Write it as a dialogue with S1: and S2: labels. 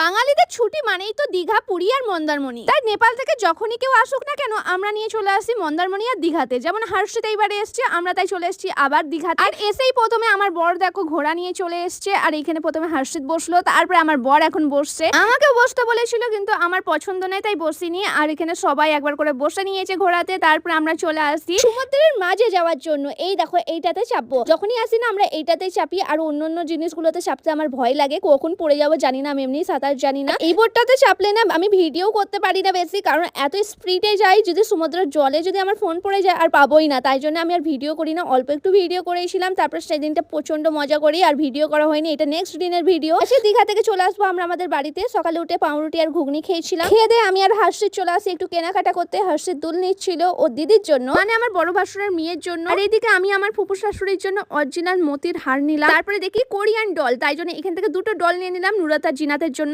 S1: বাঙালিদের ছুটি মানেই তো দীঘা, পুরী আর মন্দারমণি। তাই নেপাল থেকে যখনই কেউ আসুক না কেন আমরা নিয়ে চলে আসি মন্দারমণি আর দীঘাতে। যেমন হর্ষিত এইবারে এসছে, আমরা তাই চলে এসেছি আবার দীঘাতে। আর এসেই প্রথমে আমার বর দেখো ঘোড়া নিয়ে চলে এসছে, আর এখানে প্রথমে হর্ষিত বসলো, তারপরে আমার বর এখন বসছে। আমাকেও বসতে বলেছিল কিন্তু আমার পছন্দ নয় তাই বসিনি। আর এখানে সবাই একবার করে বসে নিয়েছে ঘোড়াতে, তারপরে আমরা চলে আসি সমুদ্রের মাঝে যাওয়ার জন্য। এই দেখো এইটাতে চাপবো, যখনই আসি না আমরা এইটাতেই চাপি। আর অন্যান্য জিনিসগুলোতে চাপতে আমার ভয় লাগে, কখন পড়ে যাবো জানি না, আমি এমনি সাঁতার জানি না। এই বোটটাতে চাপলে না আমি ভিডিও করতে পারি না বেশি, কারণ এত স্পিডে যাই, যদি সমুদ্রের জলে যদি আমার ফোন পড়ে যায় আর পাবোই না, তাই জন্য আমি আর ভিডিও করি না। অল্প একটু ভিডিও করেছিলাম, তারপর সেই দিনটা প্রচন্ড মজা করি আর ভিডিও করা হয়নি। এটা নেক্সট দিনের ভিডিও। দীঘা থেকে চলে আসবো আমরা আমাদের বাড়িতে। সকালে উঠে পাউরুটি আর ঘুগনি খেয়েছিলাম। খেয়ে দিয়ে আমি আর হর্ষিত চলে আসি একটু কেনাকাটা করতে। হর্ষিত দুল নিচ্ছিল ও দিদির জন্য, মানে আমার বড় ভাসুরের মেয়ের জন্য। আর এইদিকে আমি আমার ফুপু শাশুড়ির জন্য অরিজিনাল মতির হার নিলাম। তারপরে দেখি কোরিয়ান ডল, তাই জন্য এখান থেকে দুটো ডল নিয়ে নিলাম নুরাত আর জিনাতের জন্য।